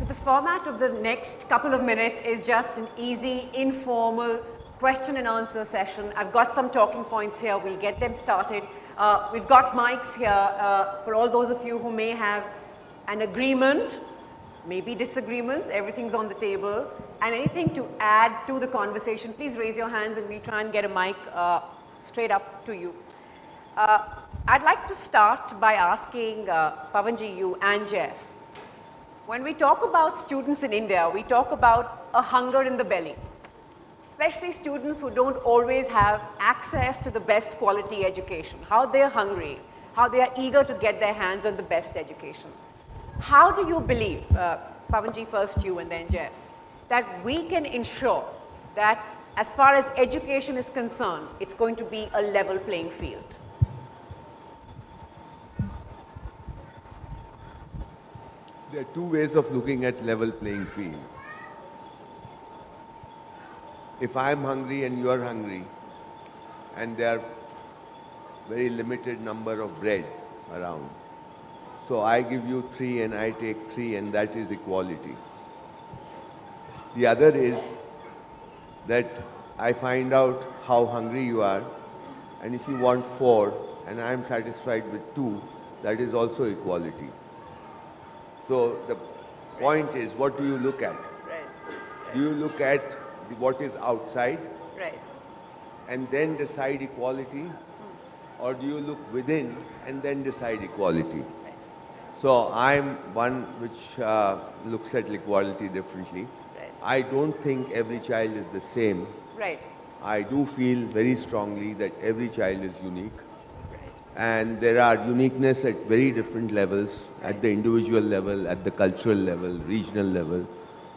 So the format of the next couple of minutes is just an easy, informal question and answer session. I've got some talking points here. We'll get them started. We've got mics here for all those of you who may have an agreement, maybe disagreements. Everything's on the table. And anything to add to the conversation, please raise your hands and we'll try and get a mic straight up to you. I'd like to start by asking Pawanji, you and Jeff. When we talk about students in India, we talk about a hunger in the belly, especially students who don't always have access to the best quality education, how they're hungry, how they are eager to get their hands on the best education. How do you believe, Pawanji first you and then Jeff, that we can ensure that as far as education is concerned, it's going to be a level playing field? There are two ways of looking at level playing field. If I'm hungry and you're hungry, and there are very limited number of bread around, so I give you 3 and I take 3, and that is equality. The other is that I find out how hungry you are, and if you want 4 and I'm satisfied with 2, that is also equality. So the point is, what do you look at? Right. Do you look at what is outside, Right. and then decide equality, or do you look within and then decide equality? Right. So I'm one which looks at equality differently. Right. I don't think every child is the same. Right. I do feel very strongly that every child is unique. And there are uniqueness at very different levels, at the individual level, at the cultural level, regional level.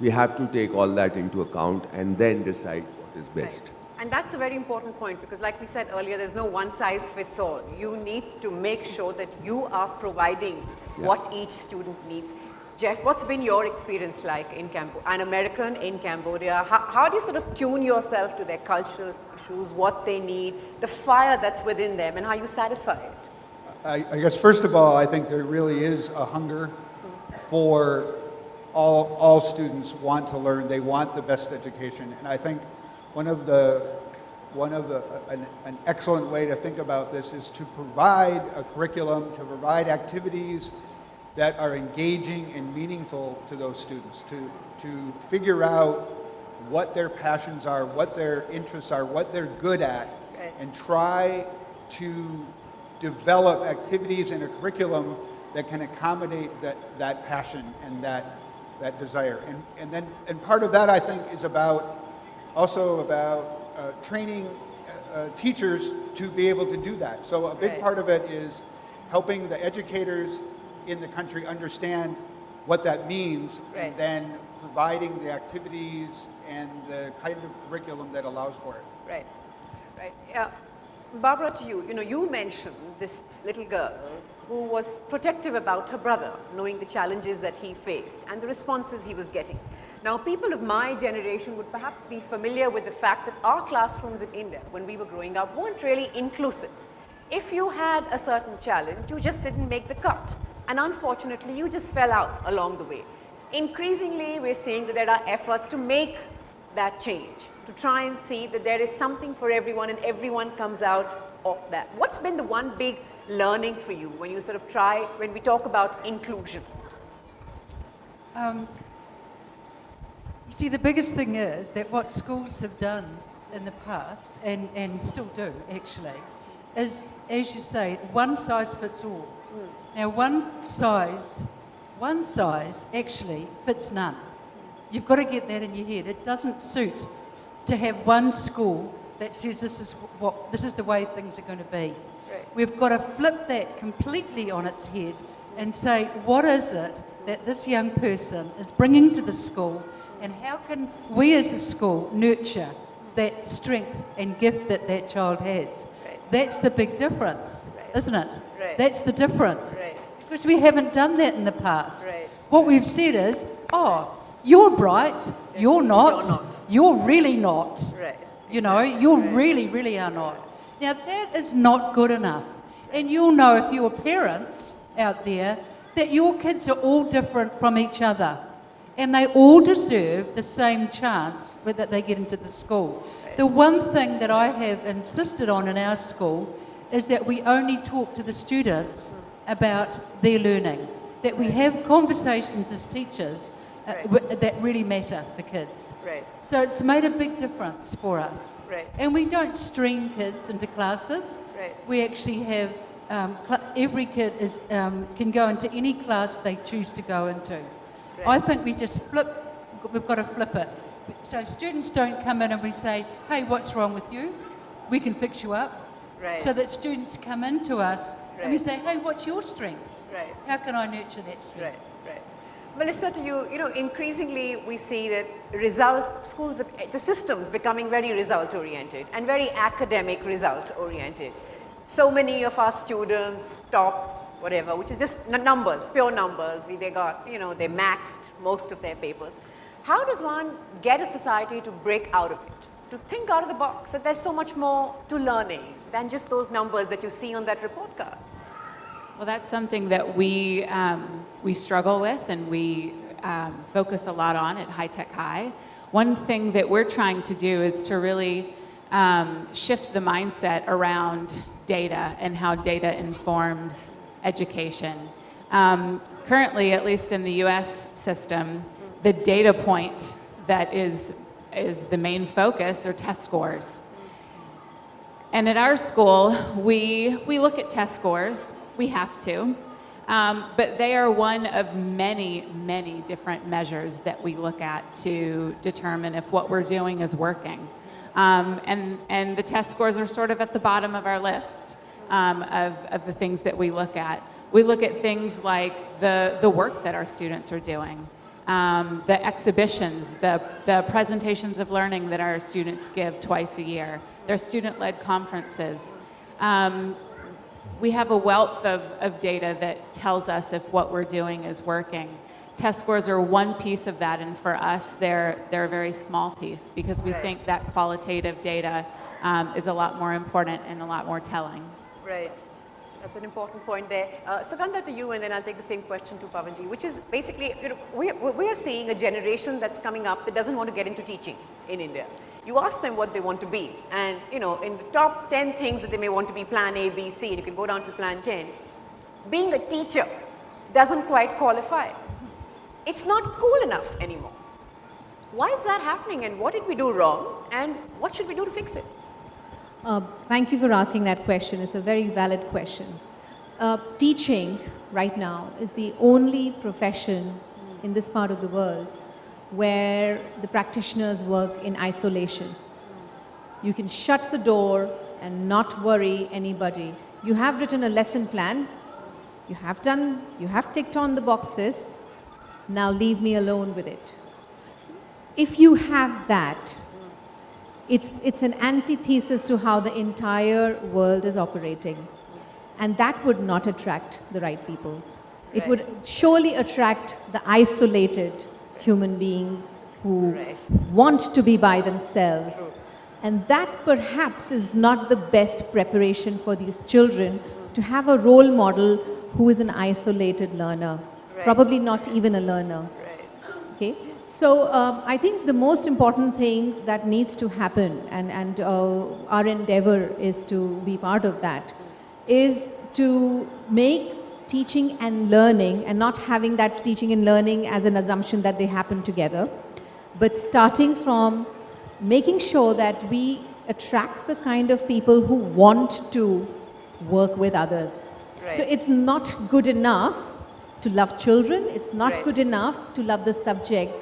We have to take all that into account and then decide what is best. Right. And that's a very important point, because like we said earlier, there's no one size fits all. You need to make sure that you are providing what each student needs. Jeff, what's been your experience like in an American in Cambodia? How do you sort of tune yourself to their cultural issues, what they need, the fire that's within them, and how you satisfy it? I guess first of all, I think there really is a hunger for all students want to learn. They want the best education, and I think an excellent way to think about this is to provide a curriculum, to provide activities that are engaging and meaningful to those students, to figure out what their passions are, what their interests are, what they're good at, and try to develop activities in a curriculum that can accommodate that passion and that desire. And part of that, I think, is also about training teachers to be able to do that. So a big part of it is helping the educators in the country understand what that means, and then providing the activities and the kind of curriculum that allows for it. Right, right. Yeah. Barbara, to you, you mentioned this little girl who was protective about her brother, knowing the challenges that he faced and the responses he was getting. Now, people of my generation would perhaps be familiar with the fact that our classrooms in India, when we were growing up, weren't really inclusive. If you had a certain challenge, you just didn't make the cut. And unfortunately, you just fell out along the way. Increasingly, we're seeing that there are efforts to make that change, to try and see that there is something for everyone and everyone comes out of that. What's been the one big learning for you when you sort of when we talk about inclusion? You see, the biggest thing is that what schools have done in the past, and still do actually, is, as you say, one size fits all. Now, one size actually fits none. You've got to get that in your head. It doesn't suit to have one school that says this is the way things are going to be. Right. We've got to flip that completely on its head and say, what is it that this young person is bringing to the school, and how can we as a school nurture that strength and gift that child has? Right. That's the big difference, isn't it? Right. That's the difference. Right. Because we haven't done that in the past. Right. What we've said is, you're bright, you're not, you're really not. Right. You really, really are not. Now, that is not good enough. And you'll know, if you're parents out there, that your kids are all different from each other. And they all deserve the same chance that they get into the school. The one thing that I have insisted on in our school is that we only talk to the students about their learning, that we have conversations as teachers that really matter for kids. Right. So it's made a big difference for us. Right. And we don't stream kids into classes. Right. We actually have, every kid can go into any class they choose to go into. I think we just we've got to flip it. So students don't come in and we say, hey, what's wrong with you? We can fix you up. Right. So that students come into us and we Right. say, hey, what's your strength? Right. How can I nurture that strength? Right. Melissa, to you, increasingly we see that schools, the system's becoming very result oriented and very academic result oriented. So many of our students top whatever, which is just numbers, pure numbers. They got, they maxed most of their papers. How does one get a society to break out of it, to think out of the box, that there's so much more to learning than just those numbers that you see on that report card? Well, that's something that we struggle with and we focus a lot on at High Tech High. One thing that we're trying to do is to really shift the mindset around data and how data informs education. Currently, at least in the US system, the data point that is the main focus are test scores. And at our school, we look at test scores. We have to. But they are one of many, many different measures that we look at to determine if what we're doing is working. And the test scores are sort of at the bottom of our list of the things that we look at. We look at things like the work that our students are doing, the exhibitions, the presentations of learning that our students give twice a year, their student-led conferences. We have a wealth of data that tells us if what we're doing is working. Test scores are one piece of that, and for us, they're a very small piece because we think that qualitative data is a lot more important and a lot more telling. Right. That's an important point there. Sugandha, to you, and then I'll take the same question to Pawanji, which is basically, we are seeing a generation that's coming up that doesn't want to get into teaching in India. You ask them what they want to be, and in the top 10 things that they may want to be, plan A, B, C, and you can go down to plan 10, being a teacher doesn't quite qualify. It's not cool enough anymore. Why is that happening, and what did we do wrong, and what should we do to fix it? Thank you for asking that question. It's a very valid question. Teaching right now is the only profession in this part of the world where the practitioners work in isolation. You can shut the door and not worry anybody. You have written a lesson plan. You have ticked on the boxes. Now leave me alone with it. If you have that, it's an antithesis to how the entire world is operating. And that would not attract the right people. It would surely attract the isolated human beings who want to be by themselves. And that perhaps is not the best preparation for these children to have a role model who is an isolated learner, probably not even a learner. Okay? So I think the most important thing that needs to happen, and our endeavor is to be part of that, is to make teaching and learning, and not having that teaching and learning as an assumption that they happen together, but starting from making sure that we attract the kind of people who want to work with others. So it's not good enough to love children, it's not good enough to love the subject.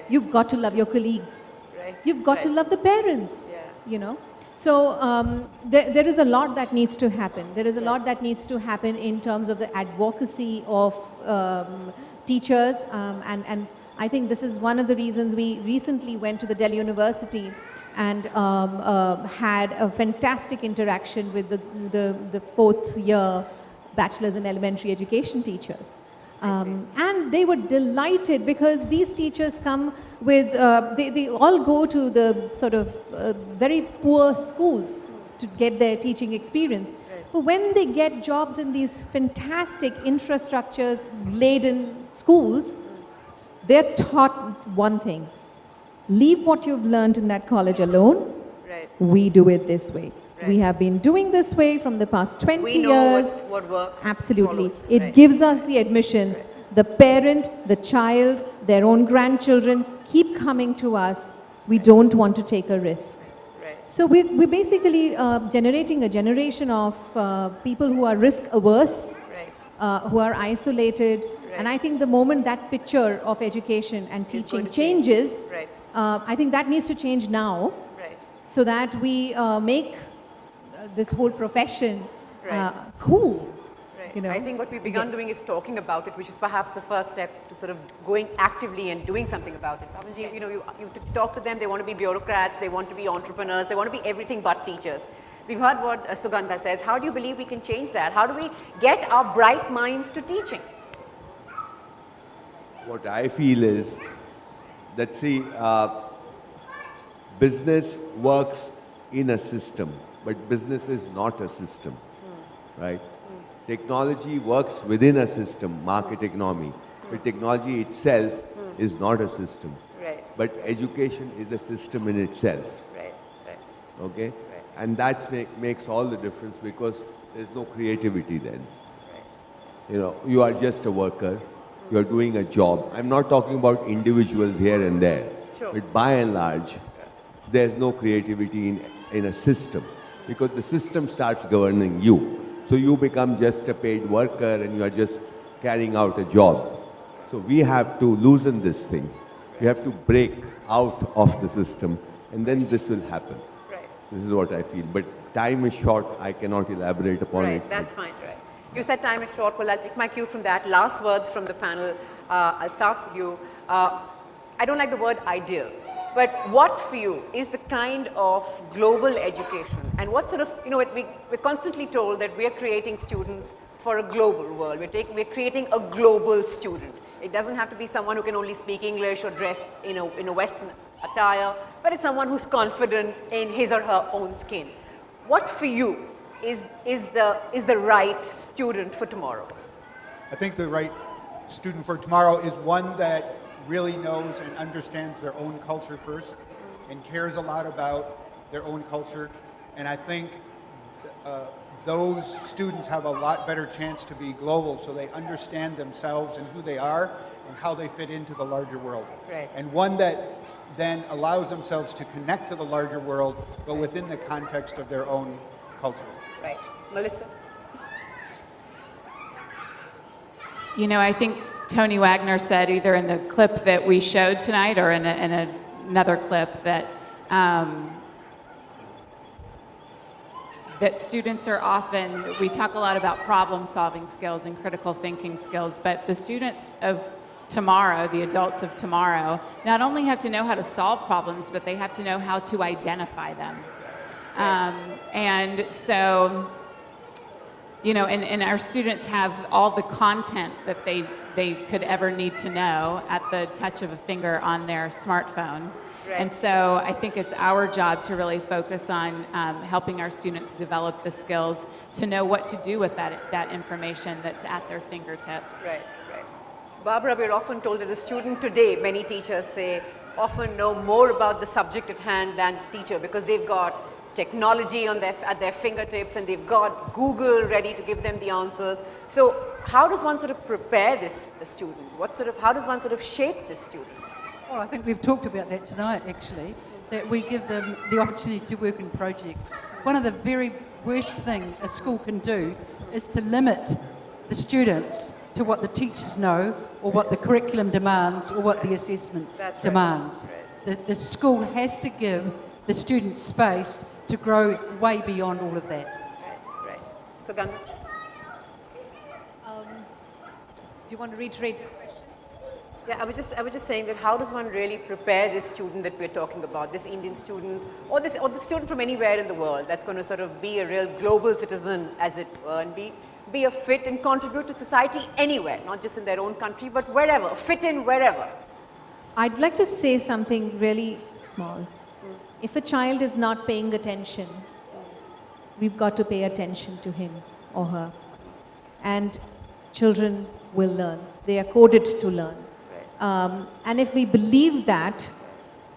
You've got to love your colleagues. You've got to love the parents, you know. So there is a lot that needs to happen. There is a lot that needs to happen in terms of the advocacy of teachers, and I think this is one of the reasons we recently went to the Delhi University and had a fantastic interaction with the fourth year bachelor's in elementary education teachers. And they were delighted because these teachers come with, they all go to the sort of very poor schools to get their teaching experience. But when they get jobs in these fantastic infrastructures laden schools, they're taught one thing: leave what you've learned in that college alone. Right. We do it this way. Right. We have been doing this way from the past 20 We know years. what works. Absolutely. Follow. It Right. gives us the admissions. The parent, the child, their own grandchildren keep coming to us. We don't want to take a risk. Right. So we're basically generating a generation of people who are risk averse, Right. who are isolated. Right. And I think the moment that picture of education and It's going teaching to change. changes, Right. I think that needs to change now, Right. so that we make this whole profession Right. cool. Right. You know? I think what we've begun Yes. doing is talking about it, which is perhaps the first step to sort of going actively and doing something about it. Pawanji, you know, you talk to them, they want to be bureaucrats, they want to be entrepreneurs, they want to be everything but teachers. We've heard what Sugandha says. How do you believe we can change that? How do we get our bright minds to teaching? What I feel is that, see, business works in a system, but business is not a system, right? Technology works within a system, market economy, but technology itself is not a system. Right. But education is a system in itself, Right. Right. okay? And that makes all the difference, because there's no creativity then. You know, you are just a worker, you are doing a job. I'm not talking about individuals here and there, Sure. but by and large, there's no creativity in a system, because the system starts governing you. So you become just a paid worker and you are just carrying out a job. So we have to loosen this thing. We have to break out of the system, and then this will happen. Right. This is what I feel. But time is short, I cannot elaborate upon it. Right, that's fine, right. You said time is short. Well, I'll take my cue from that. Last words from the panel. I'll start with you. I don't like the word ideal, but what for you is the kind of global education? And what sort of, you know, we're constantly told that we're creating students for a global world. We're creating a global student. It doesn't have to be someone who can only speak English or dress in a Western attire, but it's someone who's confident in his or her own skin. What for you is the right student for tomorrow? I think the right student for tomorrow is one that really knows and understands their own culture first and cares a lot about their own culture. And I think those students have a lot better chance to be global, so they understand themselves and who they are and how they fit into the larger world. Right. And one that then allows themselves to connect to the larger world, but within the context of their own culture. Right. Melissa? You know, I think Tony Wagner said, either in the clip that we showed tonight or in another clip, that that students are often, we talk a lot about problem-solving skills and critical thinking skills, but the students of tomorrow, the adults of tomorrow, not only have to know how to solve problems, but they have to know how to identify them. And so, you know, and our students have all the content that they could ever need to know at the touch of a finger on their smartphone. Right. And so I think it's our job to really focus on helping our students develop the skills to know what to do with that information that's at their fingertips. Right, right. Barbara, we're often told that the student today, many teachers say, often know more about the subject at hand than the teacher, because they've got technology at their fingertips and they've got Google ready to give them the answers. So how does one sort of prepare the student? How does one sort of shape the student? Well, I think we've talked about that tonight, actually, that we give them the opportunity to work in projects. One of the very worst things a school can do is to limit the students to what the teachers know, or what the curriculum demands, or what the assessment That's right. demands. The school has to give the students space to grow way beyond all of that. Right, right. Sugandha? Do you want to reiterate the question? Yeah, I was just saying that how does one really prepare this student that we're talking about, this Indian student, or the student from anywhere in the world that's going to sort of be a real global citizen, as it were, and be a fit and contribute to society anywhere, not just in their own country, but wherever, fit in wherever. I'd like to say something really small. If a child is not paying attention, we've got to pay attention to him or her. And children will learn. They are coded to learn. And if we believe that,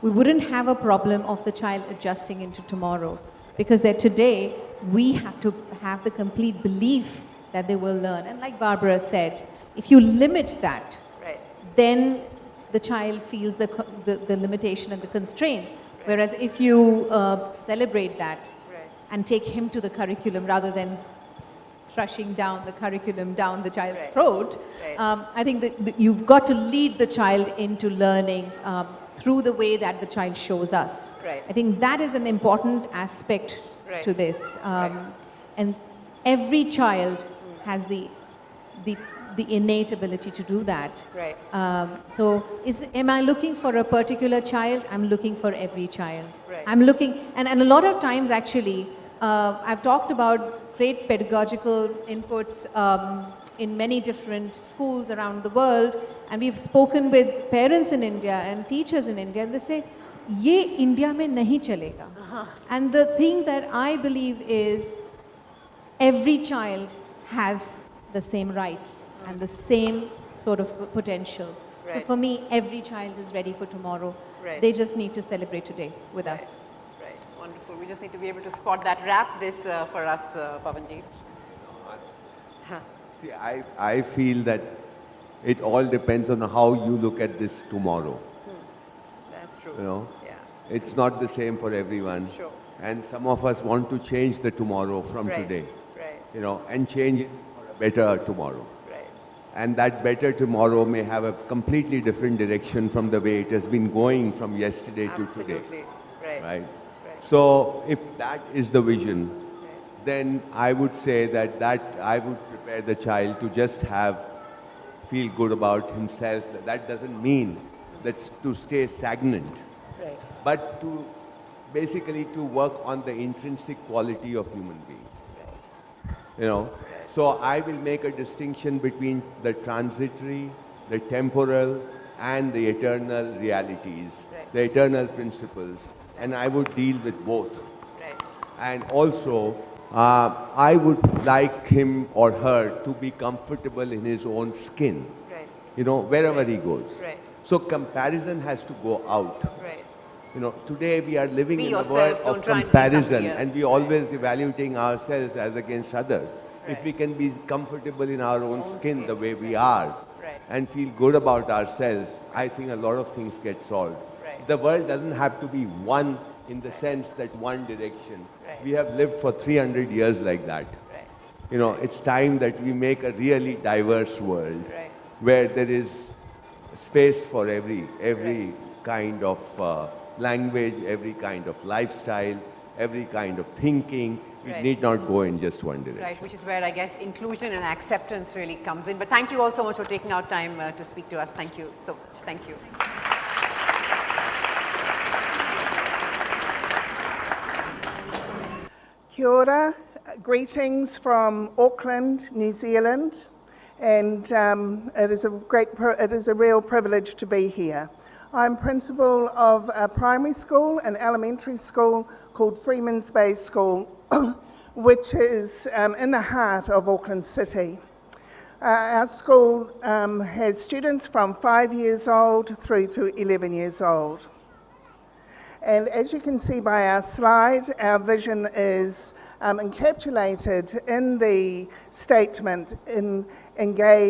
we wouldn't have a problem of the child adjusting into tomorrow. Because that today, we have to have the complete belief that they will learn. And like Barbara said, if you limit that, Right. then the child feels the limitation and the constraints. Whereas if you celebrate that Right. and take him to the curriculum rather than thrashing down the curriculum down the child's Right. throat, Right. I think that you've got to lead the child into learning through the way that the child shows us. Right. I think that is an important aspect Right. to this. Right. And every child has the innate ability to do that. Right. So am I looking for a particular child? I'm looking for every child. Right. I'm looking, and a lot of times actually, I've talked about great pedagogical inputs in many different schools around the world, and we've spoken with parents in India and teachers in India, and they say, ye India mein nahi chalega. And the thing that I believe is every child has the same rights and the same sort of potential. So Right. for me, every child is ready for tomorrow. Right. They just need to celebrate today with us. Right. Wonderful. We just need to be able to spot that. Wrap this for us, Pawanji. See, I feel that it all depends on how you look at this tomorrow. That's true. You know, Yeah. it's not the same for everyone. Sure. And some of us want to change the tomorrow from Right. today, Right. you know, and change it for a better tomorrow. Right. And that better tomorrow may have a completely different direction from the way it has been going from yesterday to today. Absolutely. Right. Right? Right. So if that is the vision, then I would say that I would prepare the child to just feel good about himself. That doesn't mean that's to stay stagnant, Right. but to basically to work on the intrinsic quality of human being. You know, so I will make a distinction between the transitory, the temporal, and the eternal realities, Right. the eternal principles, and I would deal with both. Right. And also, I would like him or her to be comfortable in his own skin, Right. you know, wherever he goes. Right. So comparison has to go out. Right. You know, today we are living Be in a yourself, world don't of try and be comparison, somebody else. and we always evaluating ourselves as against others. If Right. we can be comfortable in our own skin skin, the way we are, Right. and feel good about ourselves, I think a lot of things get solved. Right. The world doesn't have to be one in the sense that one direction. Right. We have lived for 300 years like that. Right. You know, it's time that we make a really diverse world Right. where there is space for every kind of language, every kind of lifestyle, every kind of thinking. It Right. need not go in just one direction. Right, which is where I guess inclusion and acceptance really comes in. But thank you all so much for taking out time to speak to us. Thank you so much. Thank you. Kia ora, greetings from Auckland, New Zealand, and it is a real privilege to be here. I'm principal of a primary school and elementary school called Freemans Bay School, which is in the heart of Auckland City. Our school has students from 5 years old through to 11 years old. And as you can see by our slide, our vision is encapsulated in the statement in engage